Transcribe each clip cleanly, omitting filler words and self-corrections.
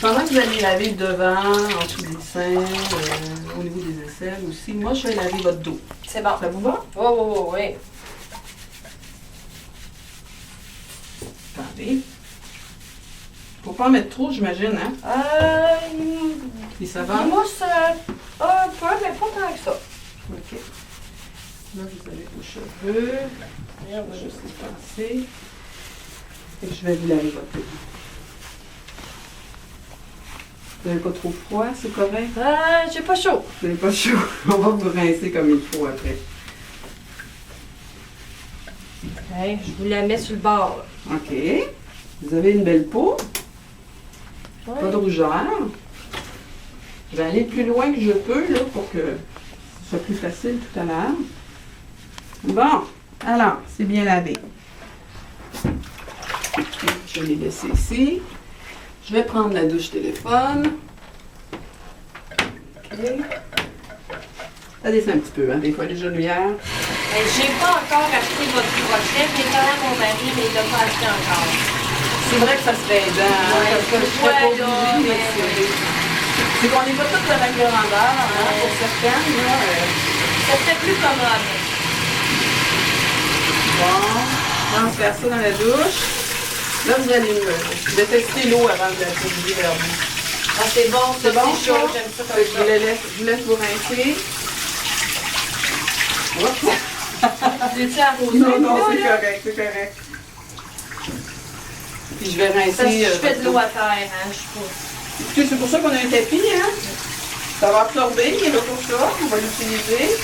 Pendant que vous allez laver le devant, en dessous des seins, au niveau des aisselles aussi, moi je vais laver votre dos. C'est bon. Ça vous va? Oui. Attendez. Faut pas en mettre trop, j'imagine, hein? Puis ça va? Il mousse un peu, mais pas tant que ça. OK. Là, vous avez vos cheveux. On va juste les passer. Et je vais vous laver votre dos. Vous n'avez pas trop froid, c'est correct? J'ai pas chaud. Vous n'avez pas chaud. On va vous rincer comme il faut après. Okay, je vous la mets sur le bord. Là. OK. Vous avez une belle peau. Ouais. Pas de rougeur. Je vais aller plus loin que je peux là, pour que ce soit plus facile tout à l'heure. Bon, alors, c'est bien lavé. Je l'ai laissé ici. Je vais prendre la douche téléphone. OK. Ça descend un petit peu, hein, des fois les genouillères. J'ai pas encore acheté votre crochet. J'ai quand même mon mari, mais il l'a pas acheté encore. C'est vrai que ça serait aidant, hein, Ouais, parce que je serais pas obligée, mais c'est qu'on n'est pas tous de la même grandeur, hein, pour certaines, là. Ça serait plus commode. Bon, on va faire ça dans la douche. Là, vous allez me tester l'eau avant de la diriger vers vous. Ah, c'est bon, ça, C'est bon, c'est chaud. ça? J'aime ça Fait que comme ça. je vous laisse vous rincer. Oups. J'ai-tu arrosé? Non, là, c'est là? correct, c'est correct. Puis je vais Parce que rincer. je fais de l'eau à terre, hein, je sais pas. Écoutez, c'est pour ça qu'on a un tapis, hein. Ça va absorber, il est là pour ça. On va l'utiliser.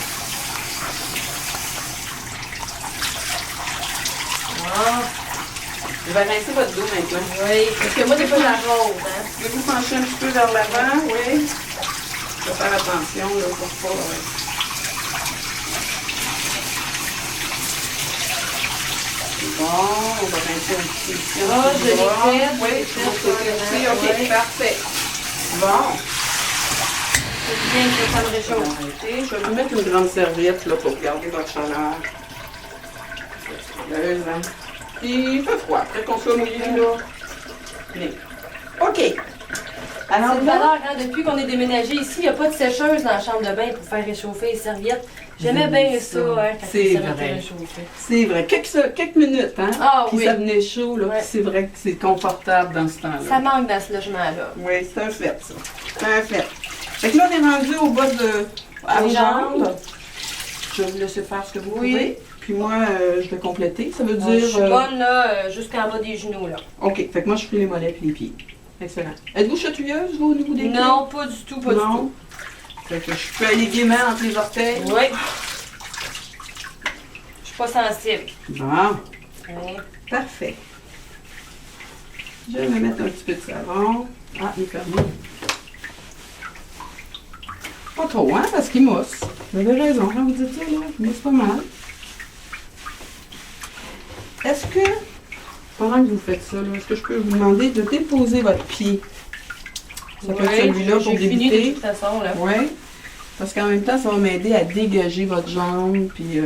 Ah, Je vais rincer votre dos maintenant. oui, parce que moi, des fois, j'arrose, hein. Je vais vous pencher un petit peu vers l'avant, oui. Je vais faire attention, là, pour pas... Bon, on va rincer un petit peu ici. Ah, je l'ai fait. Oui, Je l'ai pour fait, côté aussi. ouais. OK, parfait. Bon, C'est bien que ça me je vais réchauffe. arrêter. Je vais vous mettre une grande serviette, là, pour garder votre chaleur. Hein. Puis, il fait froid. Peut-être qu'on soit mouillé, là. Mais, OK. Alors, C'est une valeur, hein, depuis qu'on est déménagé ici, il n'y a pas de sécheuse dans la chambre de bain pour faire réchauffer les serviettes. J'aimais bien ça, hein, quand C'est les serviettes vrai. étaient réchauffées. c'est vrai. Quelques minutes, hein. Ah Puis oui. ça venait chaud, là. Ouais. Puis c'est vrai que c'est confortable dans ce temps-là. Ça manque dans ce logement-là. Oui, c'est un fait, ça. C'est un fait. Fait que là, on est rendu au bas de à Les vos jambes. jambes. Je vais vous laisser faire ce que vous Oui. pouvez. Puis moi, je vais compléter. Ça veut Je dire... suis bonne, là, jusqu'en bas des genoux, là. OK. Fait que moi, je fais les mollets et les pieds. Excellent. Êtes-vous chatouilleuse, vous, au niveau des pieds? Non, pas du tout, pas du Non. tout. Fait que je peux aller gaiement entre les orteils. Oui. Je suis pas sensible. Bon. Oui. Parfait. Je vais me mettre un petit peu de savon. Ah, il est fermé. Pas trop, hein, parce qu'il mousse. Vous avez raison, quand vous dites ça, là, il mousse pas mal. Est-ce que, pendant que vous faites ça, là, est-ce que je peux vous demander de déposer votre pied? Ça peut être celui-là pour j'ai fini de débuter. toute façon, là. Oui. Parce qu'en même temps, ça va m'aider à dégager votre jambe, puis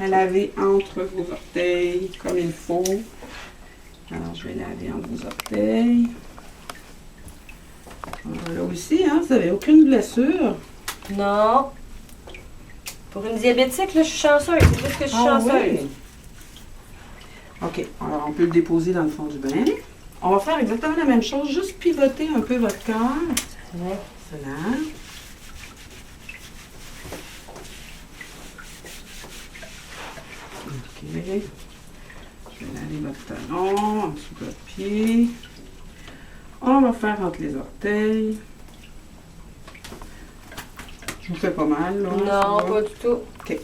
à laver entre vos orteils comme il faut. Alors, je vais laver entre vos orteils. Alors, là aussi, hein, vous n'avez aucune blessure. Non. Pour une diabétique, là, je suis chanceuse. C'est juste que je suis chanceuse. oui. OK. Alors, on peut le déposer dans le fond du bain. On va faire exactement la même chose, juste pivoter un peu votre corps. Ouais. Excellent. OK. Je vais laver votre talon, en dessous de votre pied. On va faire entre les orteils. Je vous fais pas mal, là. ça Non, va? pas du tout. OK.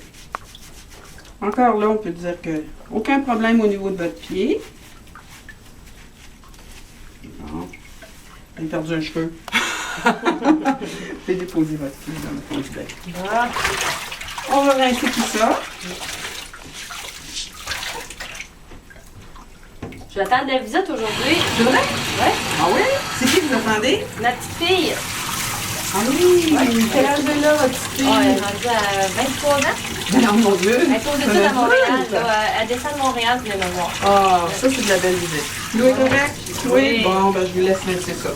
Encore là, on peut dire que aucun problème au niveau de votre pied. Bon. J'ai perdu un cheveu. Je vais déposer votre pied dans le fond du bain. Ah. On va rincer tout ça. J'attends de la visite aujourd'hui. C'est vrai? Ouais. Ah oui? C'est qui que vous attendez? Ma petite fille. Ah oui! Ouais. Quel âge est là, votre petite fille? Ouais, elle est rendue à 23 ans. Ben, oh mon Dieu! Elle est aux études à Montréal. Là, elle descend de Montréal pour venir me voir. Ah, ça, c'est de la belle visite. L'eau est correcte? Oui. Oui. Bon, ben, je vous laisse laisser ça.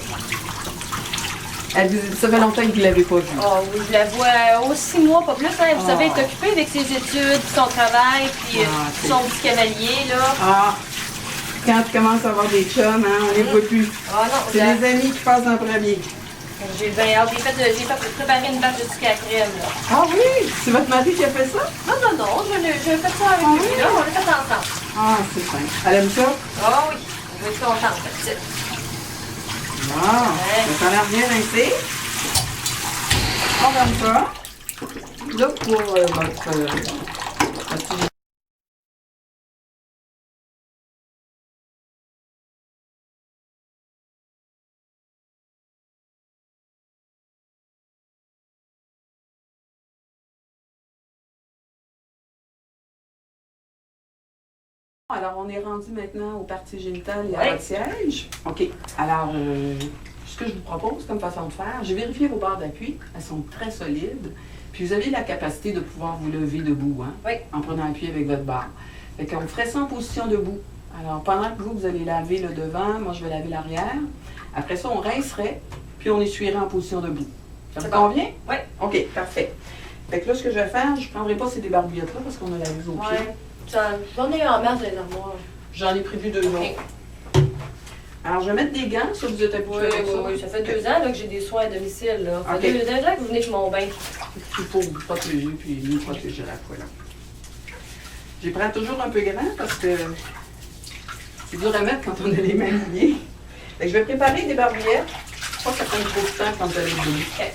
Ça fait longtemps que vous ne l'avez pas vue. Oh oui, je la vois aux 6 mois, pas plus. Hein. Vous savez, elle Ah. est occupée avec ses études, puis son travail, puis Ah, son petit cavalier, là. Ah! Quand tu commences à avoir des chums, hein, on les voit plus. Ah non, C'est les amis qui passent en premier. j'ai bien hâte. J'ai fait préparer une bâche de sucre à crème, là. Ah oui? C'est votre mari qui a fait ça? Non, je fais ça avec lui, là. On l'a fait ensemble. Ah, c'est simple. Elle aime ça? Ah oui, je vais être contente, la petite. Ah, ça a l'air bien rincé. On comme ça. Là, pour votre Alors, on est rendu maintenant au partie génitale et à Oui. votre siège. OK. Alors, ce que je vous propose comme façon de faire, j'ai vérifié vos barres d'appui. Elles sont très solides. Puis vous avez la capacité de pouvoir vous lever debout, hein, Oui. en prenant appui avec votre barre. Fait qu'on ferait ça en position debout. Alors, pendant que vous allez laver le devant, moi, je vais laver l'arrière. Après ça, on rincerait, puis on essuierait en position debout. Ça vous C'est bon. convient? Oui. OK, parfait. Fait que là, ce que je vais faire, je ne prendrai pas ces débarbouillettes-là parce qu'on a lavé aux pieds. Ouais. J'en ai en masse dans les armoires. J'en ai prévu 2 autres. Ok. Alors, je vais mettre des gants, ça vous êtes habitué Oui, avec ça. oui, ça fait 2 ans là, que j'ai des soins à domicile. Là. Ça Ok. fait 2 ans que vous venez chez mon bain. C'est pour vous protéger, puis nous protéger à la fois. Là. J'y prends toujours un peu grand parce que c'est dur à mettre quand on a les mains liées. Fait que je vais préparer des barbouillettes. Pas que ça prenne trop de temps quand vous allez le donner. Ok.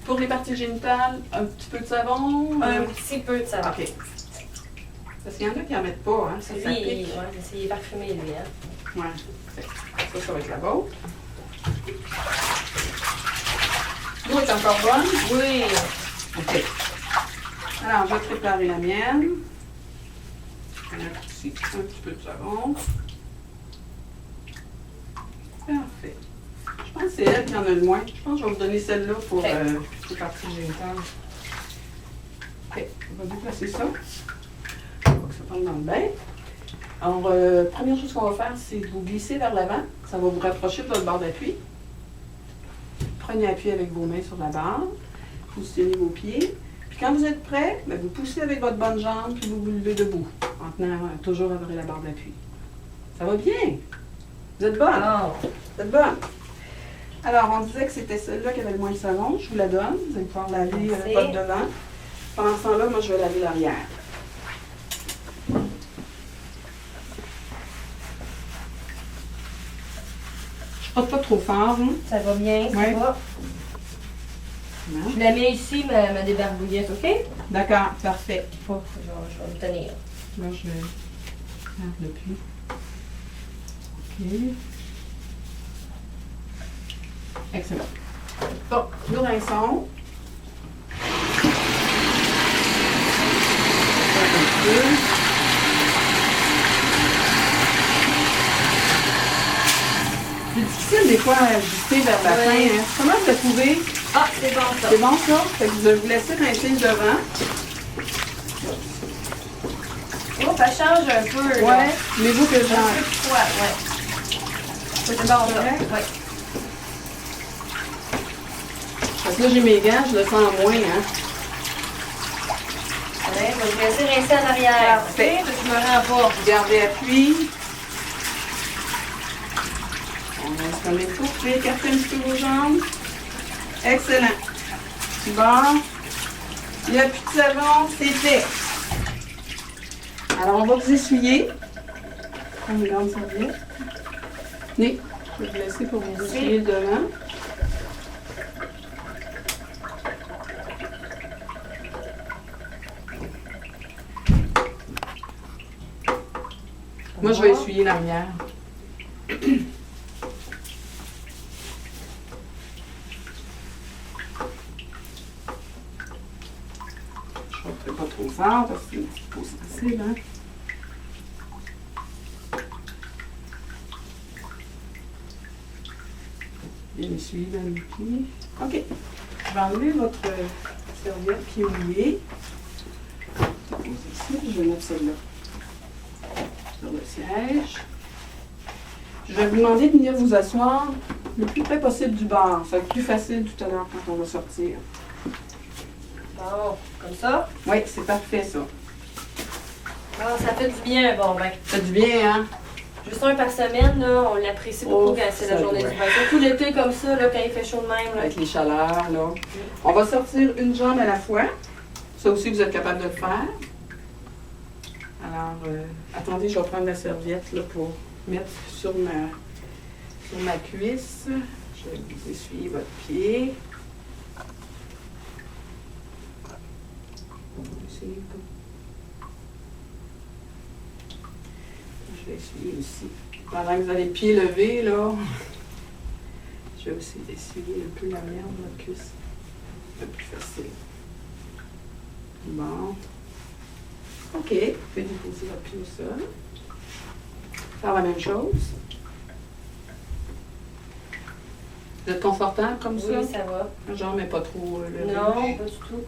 Pour les parties génitales, un petit peu de savon. Un petit peu de savon. OK. Parce qu'il y en a qui n'en mettent pas, hein. Ça Lui, pique. ouais, c'est parfumé, lui. Hein. Ouais. Ça va être la vôtre. L'eau est encore bonne? Oui. OK. Alors, je vais préparer la mienne. Je vais mettre ici un petit peu de savon. Parfait. Je pense que c'est elle qui en a le moins. Je pense que je vais vous donner celle-là pour OK. les parties génitales. OK. On va déplacer ça. Pour que ça tombe dans le bain. Alors, première chose qu'on va faire, c'est de vous glisser vers l'avant. Ça va vous rapprocher de votre barre d'appui. Prenez appui avec vos mains sur la barre. Positionnez vos pieds. Puis quand vous êtes prêt, ben, vous poussez avec votre bonne jambe, puis vous vous levez debout, en tenant toujours après la barre d'appui. Ça va bien? Vous êtes bonne? Oh. Vous êtes bonne? Alors, on disait que c'était celle-là qui avait le moins de savon. Je vous la donne. Vous allez pouvoir laver Merci. votre devant. Pendant ce temps-là, moi, je vais laver l'arrière. Je frotte pas trop fort. Hein? Ça va bien, ça Ouais. va. Non? Je la mets ici, ma débarbouillette, OK? D'accord, parfait. Oh, je vais me tenir. Là, je vais faire le pli. OK. Excellent. Bon, nous rinçons. Un peu. C'est difficile des fois à ajuster vers la Ouais. fin. Hein. Comment vous la trouvez? Ah, c'est bon ça. C'est bon ça? Fait que je vais vous laisser rincer le devant. Oh, ça change un peu. Là. Ouais. Voulez-vous que Un j'en... peu de froid, ouais. C'est bon ça. Ouais. Ouais. Parce que là, j'ai mes gants, je le sens moins. Hein. Ouais, je vais vous laisser rincer en arrière. Parfait. OK? Parce que je me rends pas. Gardez appui. On laisse comme il faut. Vous pouvez écarter un petit peu vos jambes. Excellent. Bon. Il n'y a plus de savon, c'est fait. Alors, on va vous essuyer. On une grande serviette. Tenez, je vais vous laisser pour vous essuyer le devant. Moi, je vais essuyer l'arrière. Je ne ferai pas trop fort parce que c'est un petit peu sensible. Hein? Bien essuyer dans les pieds. OK. Je vais enlever votre serviette qui est mouillée. Ici, je vais mettre celle-là sur le siège. Je vais vous demander de venir vous asseoir le plus près possible du bar. Ça va être plus facile tout à l'heure quand on va sortir. Bon, comme ça? Oui, c'est parfait ça. Ah, ça fait du bien, bon ben. Ça fait du bien, hein? Juste un par semaine, là, on l'apprécie beaucoup Oh, quand c'est la ça journée doit. du bain. Surtout l'été comme ça, là, quand il fait chaud de même. Là. Avec les chaleurs, là. On va sortir une jambe à la fois. Ça aussi, vous êtes capable de le faire. Alors, attendez, je vais prendre la serviette là, pour mettre sur ma cuisse. Je vais vous essuyer votre pied. Je vais essuyer aussi. Pendant que vous avez le pied levé, là, je vais aussi essuyer un peu l'arrière de votre cuisse. Un peu plus facile. Bon. OK. Vous pouvez déposer votre pied au sol. Faire la même chose. Vous êtes confortable comme ça? Oui, ça va. La jambe n'est pas trop levée. Non, pas du tout.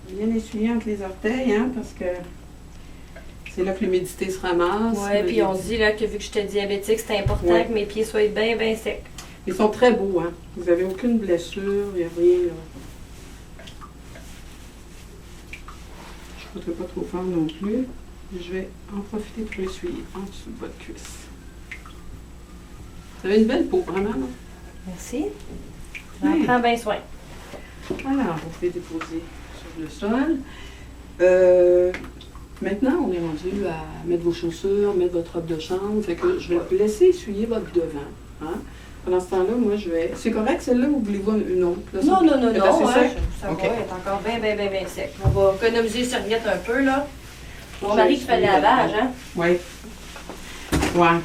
Bien essuyer entre les orteils, hein, parce que c'est là que l'humidité se ramasse. Oui, puis on dit là, que vu que j'étais diabétique, c'était important Ouais. que mes pieds soient bien, bien secs. Ils sont très beaux, hein. Vous n'avez aucune blessure, il n'y a rien, là. Je ne voudrais pas trop fort non plus. Je vais en profiter pour essuyer en dessous de votre cuisse. Vous avez une belle peau, vraiment, là. Merci. J'en Oui. prends bien soin. Alors, vous pouvez déposer sur le sol. Maintenant, on est rendu à mettre vos chaussures, mettre votre robe de chambre. Fait que je vais vous laisser essuyer votre devant. Hein? Pendant ce temps-là, moi, je vais... C'est correct, celle-là, ou voulez-vous une autre? Là, Non, non, non, est non. assez Hein, sec? ça Ok. va, elle est encore bien, bien, bien, bien sec. On va économiser les serviettes un peu, là. Mon Je mari vais qui fait le essuyer lavage, votre- hein. Oui. Ouais.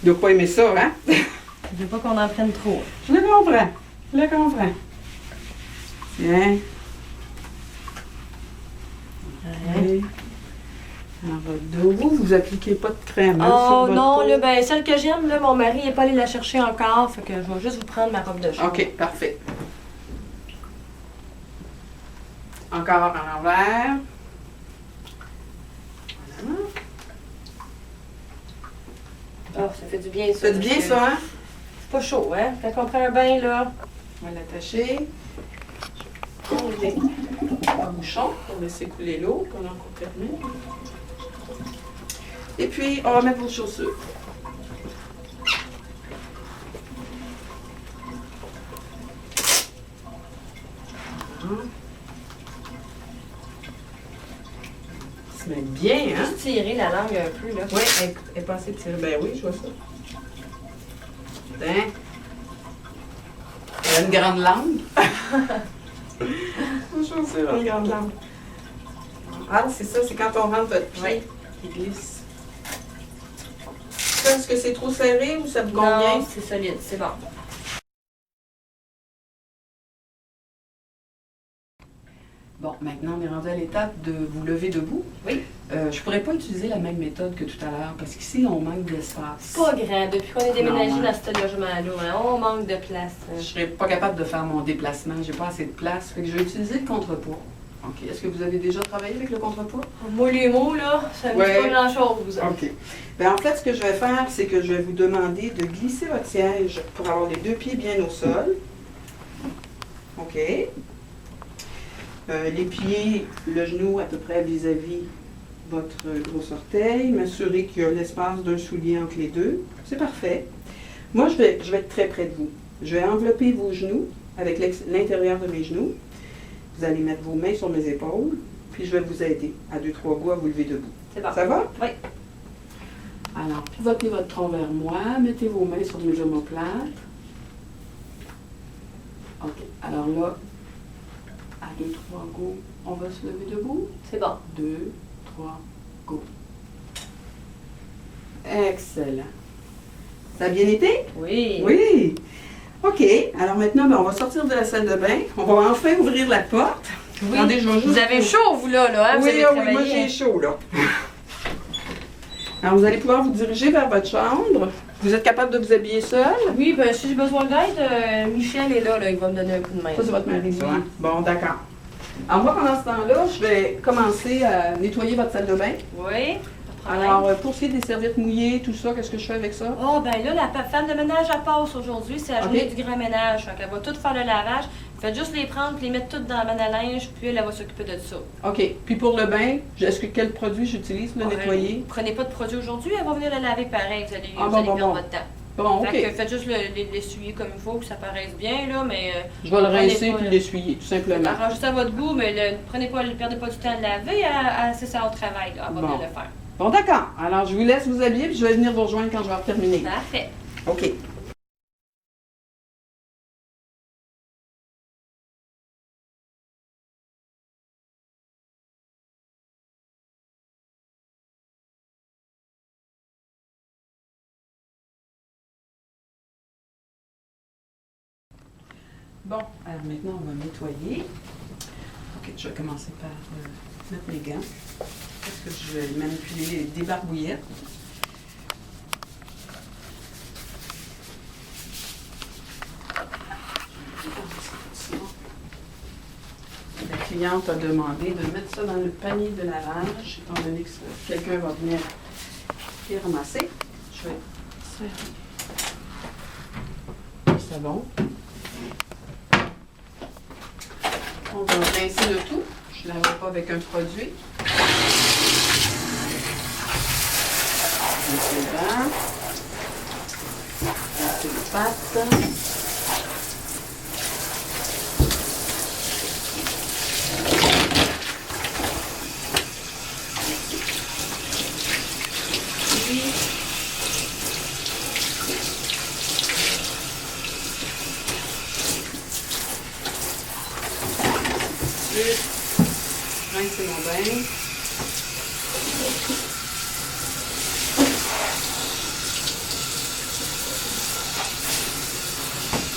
Il doit pas aimer ça, hein? Je veux pas qu'on en prenne trop. Je le comprends. Je le comprends. Bien. Oui. Alors, votre dos, vous appliquez pas de crème, hein, sur Oh votre non, peau? là, ben, celle que j'aime, là, mon mari n'est pas allé la chercher encore. Fait que je vais juste vous prendre ma robe de chambre. OK, parfait. Encore à l'envers. Voilà. Oh, ça fait du bien, ça. Ça fait du bien, parce que ça, hein? C'est pas chaud, hein? Quand on prend un bain, là. On va l'attacher. Enlever le bouchon pour laisser couler l'eau pendant qu'on termine. Et puis, on va mettre vos chaussures. Ça met bien, hein? Juste tirer la langue un peu, là. Oui, elle est pas assez tirée. Ben oui, je vois ça. Hein? Elle a une grande langue. Vos chaussures ont une grande langue. Ah, c'est ça, c'est quand on rentre votre pied Oui. qui glisse. Ça, est-ce que c'est trop serré ou ça vous convient? Non, c'est solide, c'est bon. Bon, maintenant, on est rendu à l'étape de vous lever debout. Oui. Je pourrais pas utiliser la même méthode que tout à l'heure parce qu'ici, on manque d'espace. C'est pas grand. Depuis qu'on est déménagé Non, hein. dans ce logement-là, hein, on manque de place. Je serais pas capable de faire mon déplacement. J'ai pas assez de place. Fait que je vais utiliser le contrepoids. OK. Est-ce que vous avez déjà travaillé avec le contrepoids? Moi, les mots, là, ça me dit Ouais. pas grand-chose. OK. Bien, en fait, ce que je vais faire, c'est que je vais vous demander de glisser votre siège pour avoir les deux pieds bien au sol. OK. Les pieds, le genou à peu près vis-à-vis votre gros orteil. M'assurer qu'il y a l'espace d'un soulier entre les deux. C'est parfait. Moi, je vais être très près de vous. Je vais envelopper vos genoux avec l'intérieur de mes genoux. Vous allez mettre vos mains sur mes épaules, puis je vais vous aider à 2-3 coups à vous lever debout. C'est bon. Ça va? Oui. Alors, pivotez votre tronc vers moi, mettez vos mains sur mes omoplates. OK. Alors là, à 2-3 go, on va se lever debout. C'est bon. 2, 3, go. Excellent. Ça a bien été? Oui. Oui. OK. Alors maintenant, ben, on va sortir de la salle de bain. On va enfin ouvrir la porte. Oui. Attendez, je vais juste... Vous avez chaud, vous, là, hein? Vous Oui, avez ah oui, moi travaillé, j'ai hein? chaud, là. Alors, vous allez pouvoir vous diriger vers votre chambre. Vous êtes capable de vous habiller seul? Oui, ben si j'ai besoin d'aide, Michel est là, il va me donner un coup de main. Ça, c'est votre mari, ça, Oui. hein? Bon, d'accord. Alors, moi, pendant ce temps-là, je vais commencer à nettoyer votre salle de bain. Oui, pas de problème. Alors, pour ce qui est des serviettes mouillées, tout ça, qu'est-ce que je fais avec ça? Oh, ben là, la femme de ménage, elle passe aujourd'hui. C'est la Ok. journée du grand ménage. Fait qu'elle va tout faire le lavage. Faites juste les prendre, puis les mettre toutes dans la banne à linge, puis elle va s'occuper de ça. OK. Puis pour le bain, est-ce que quel produit j'utilise pour le nettoyer? Prenez pas de produit aujourd'hui, elle va venir le laver pareil. Vous allez, Ah, vous allez bon, perdre bon. votre temps. Bon, Fait que OK. faites juste l'essuyer comme il faut, que ça paraisse bien, là, mais... Je vais le prenez rincer pas- puis l'essuyer, tout simplement. Arrangez ça à votre goût, mais perdez pas du temps à le laver, c'est ça au travail, là, elle va Bon. bien le faire. Bon, d'accord. Alors, je vous laisse vous habiller puis je vais venir vous rejoindre quand je vais avoir terminé. Parfait. OK. Bon, alors maintenant, on va nettoyer. OK, je vais commencer par mettre mes gants. Parce que je vais manipuler des barbouillettes. La cliente a demandé de mettre ça dans le panier de lavage, étant donné que quelqu'un va venir les ramasser. Je vais serrer le savon. On va rincer le tout. Je ne lave pas avec un produit. Rincer le bas. Rincer les pattes. Rincer mon bain.